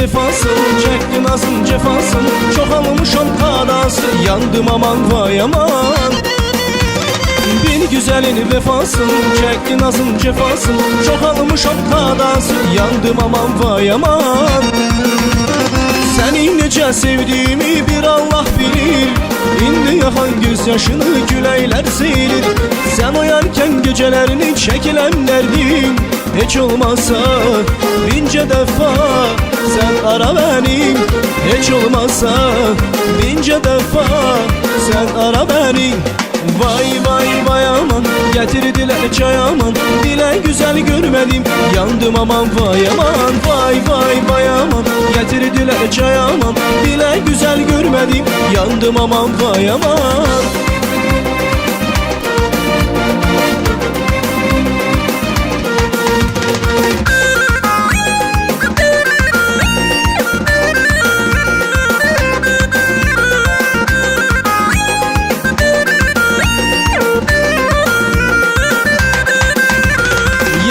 vefasın, çektin azın cefasın, çok almışam kadası, yandım aman vay aman. Bir güzelin vefasın, çektin azın cefasın, çok almışam kadası, yandım aman vay aman. Seni nece sevdiğimi bir Allah bilir, İndi yakan gözyaşını güleyler silir. Sen oyarken gecelerini çekilen derdim, hiç olmazsa bince defa sen ara beni. Hiç olmazsa bince defa sen ara beni. Vay vay vay aman, getirdiler çay aman, dile güzel görmedim, yandım aman vay aman. Vay vay vay aman, getirdiler çay aman, dile güzel görmedim, yandım aman vay aman.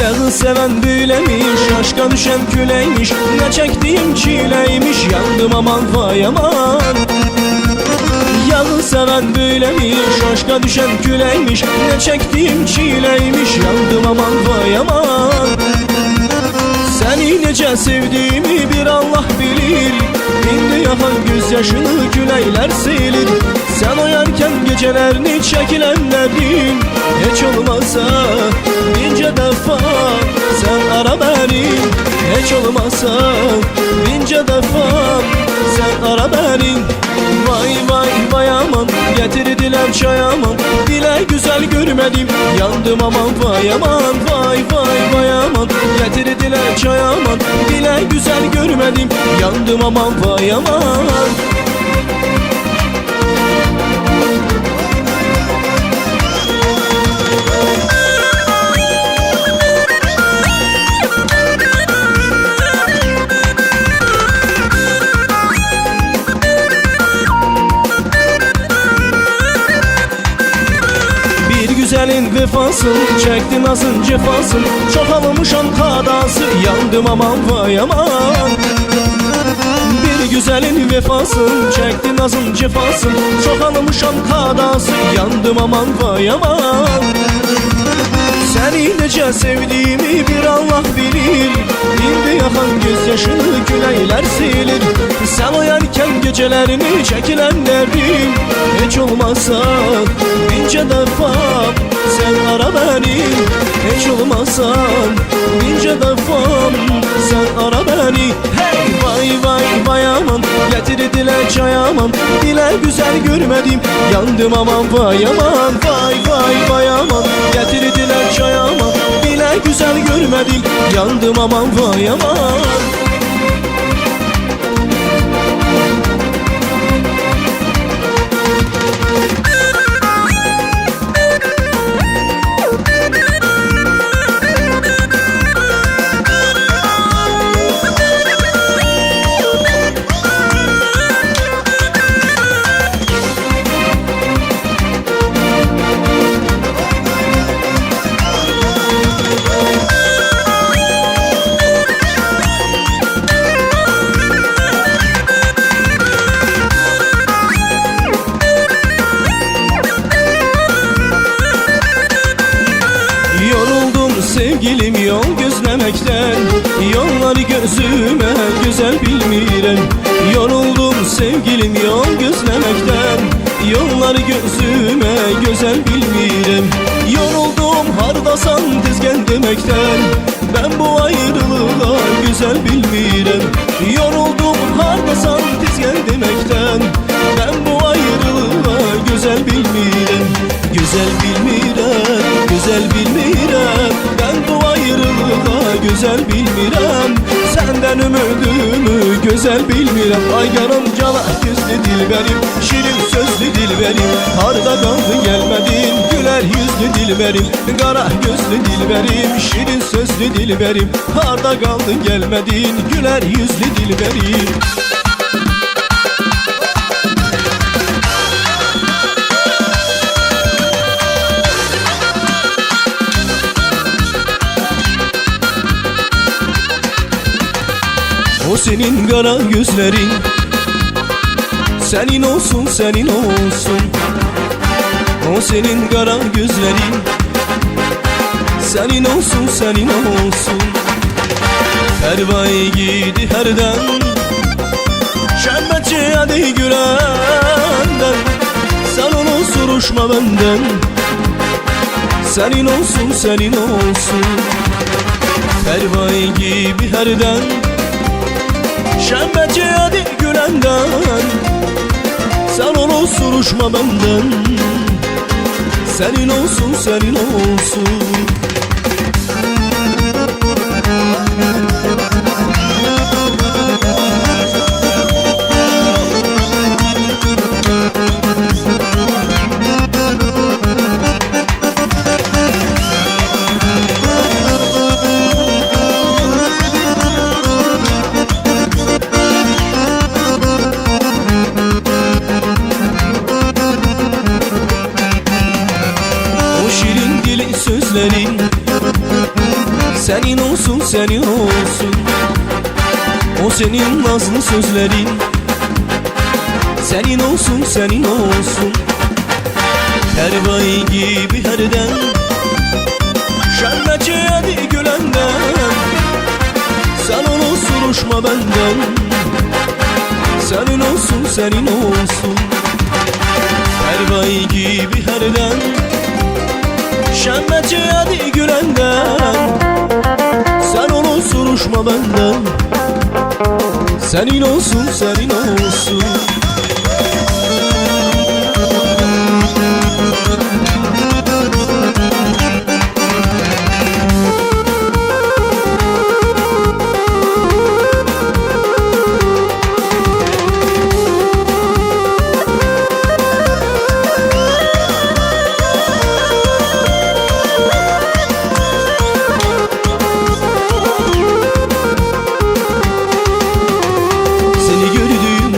Yağı seven böylemiş, aşka düşen küleymiş, ne çektiğim çileymiş, yandım aman vay aman. Yağı seven böylemiş, aşka düşen küleymiş, ne çektiğim çileymiş, yandım aman vay aman. Seni nece sevdiğimi bir Allah bilir, İndi yakan gözyaşını güleyler silir. Sen oyarken gecelerini çekilenlerin, hiç olmazsa bince defa sen ara beni. Hiç olmazsa bince defa sen ara beni. Vay vay vay aman, getirdiler çay aman, dile güzel görmedim, yandım aman vay aman. Vay vay vay aman, getirdiler çay aman, dile güzel görmedim, yandım aman vay aman. Güzelin vefasın, çektin azın cefasın, çok almışam kadası, yandım aman vay aman. Bir güzelin vefasın, çektin azın cefasın, çok almışam kadası, yandım aman vay aman. Seni nece sevdiğimi bir Allah bilir, İndi yakan gözyaşını güleyler silir. Sen oyarken gecelerini çekilenlerin, hiç olmazsa bince defa sen ara beni. Hiç olmazsa bince defa sen ara beni. Hey vay vay vay aman, getirdiler çay aman, dile güzel görmedim, yandım aman vay aman. Vay vay vay aman, getirdiler çay aman, dile güzel görmedim, yandım aman vay aman. Sevgilim yol gözlemekten, yolları gözüme güzel bilmirem. Yoruldum sevgilim yol gözlemekten, yolları gözüme güzel bilmirem. Yoruldum hardasan tezgen demekten, ben bu ayrılığa güzel bilmirem. Yoruldum hardasan tezgen demekten, ben bu ayrılığa güzel bilmirem. Güzel bilmirem, güzel bilmirem, ben bu ayrılığa güzel bilmirem. Senden ümidimi güzel bilmirem. Ay yarımcala gözlü dilberim, şirin sözlü dilberim, harda kaldı gelmedin güler yüzlü dilberim. Kara gözlü dilberim, şirin sözlü dilberim, harda kaldı gelmedin güler yüzlü dilberim. senin kara gözlerin senin olsun, senin olsun. O senin kara gözlerin senin olsun, senin olsun. Pervayı giydi herden, şerbetçi hadi gülenden. Sen onu soruşma benden, senin olsun, senin olsun. Pervayı gibi herden, şerbetçi hadi gülenden. Sen onu soruşma benden, senin olsun, senin olsun. Sözlerin senin olsun, senin olsun. O senin nazlı sözlerin senin olsun, senin olsun. Pervayı gibi herden, şerbetçi hadi gülenden. Sen onu soruşma benden, senin olsun, senin olsun. Pervayı gibi herden, şerbetçi hadi gülenden. Sen onu soruşma benden, senin olsun, senin olsun.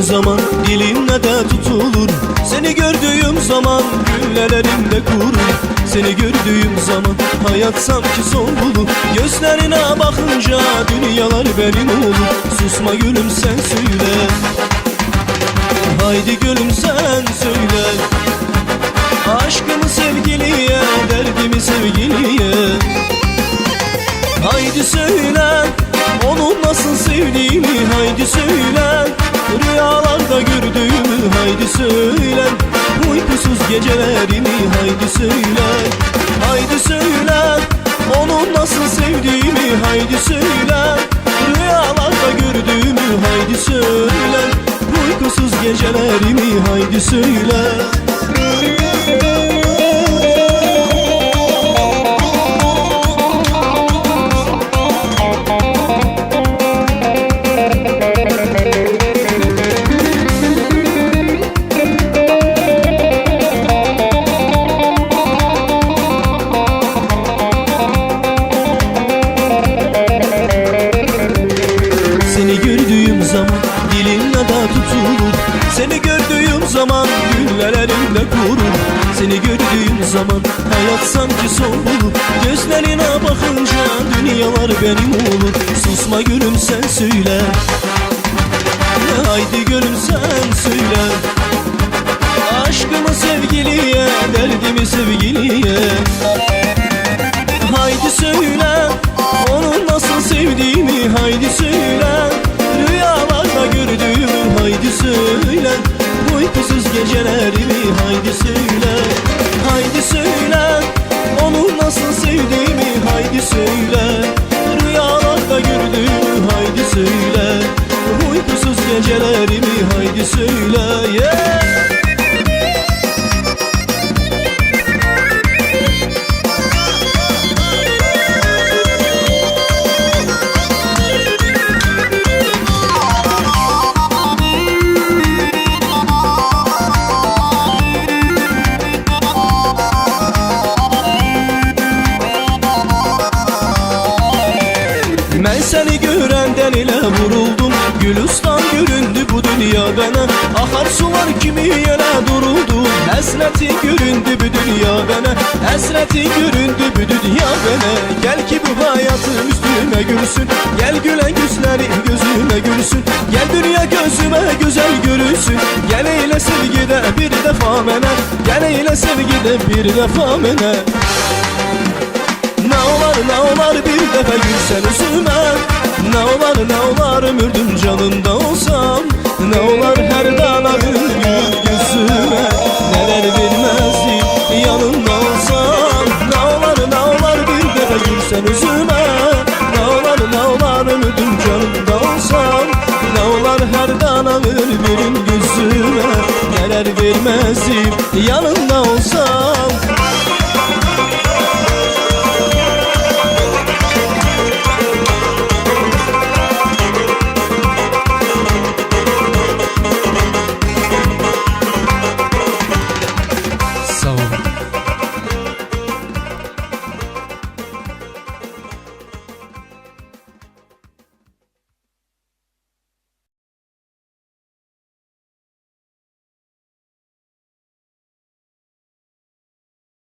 Zaman dilimle de tutulur, seni gördüğüm zaman güllelerimde kurur. Seni gördüğüm zaman hayat sanki son bulur. Gözlerine bakınca dünyalar benim olur. Susma gülüm sen söyle, haydi gülüm sen söyle. Aşkımı sevgiliye, derdimi sevgiliye. Haydi söyle, onu nasıl sevdiğimi haydi söyle. Rüyalarda gördüğümü haydi söyle. Uykusuz gecelerimi haydi söyle. Haydi söyle, onu nasıl sevdiğimi haydi söyle. Rüyalarda gördüğümü haydi söyle. Uykusuz gecelerimi haydi söyle. Seni gördüğüm zaman dilimle de tutulur. Seni gördüğüm zaman güllelerimde kurur. Seni gördüğüm zaman hayat sanki son bulur. Gözlerine bakınca dünyalar benim olur. Susma gülüm sen söyle, haydi gülüm sen söyle. Aşkımı sevgiliye, derdimi sevgiliye. Haydi söyle, onu nasıl sevdiğimi haydi söyle. Rüyalarda gördüğümü haydi söyle. Uykusuz gecelerimi haydi söyle. Haydi söyle, onu nasıl sevdiğimi haydi söyle. Rüyalarda gördüğümü haydi söyle. Uykusuz gecelerimi haydi söyle, yeah. Ben seni görenden ile vuruldum. Gülistan göründü bu dünya bana, akar sular kimi yine duruldu. Həsrəti göründü bu dünya bana, həsrəti göründü bu dünya bana. Gel ki bu hayatım üstüme gülsün, gel gülen gözlerim gözüme gülsün. Gel dünya gözüme güzel görünsün, gel eyle sevgide bir defa mene, gel eyle sevgide bir defa mene. Ne olar bir defa gülsen üzüme, ne olar ömürdüm canında olsam, ne olar her danadın gül yüzüme, neler vermezdim yanında olsam. Ne olar bir defa gülsen üzüme,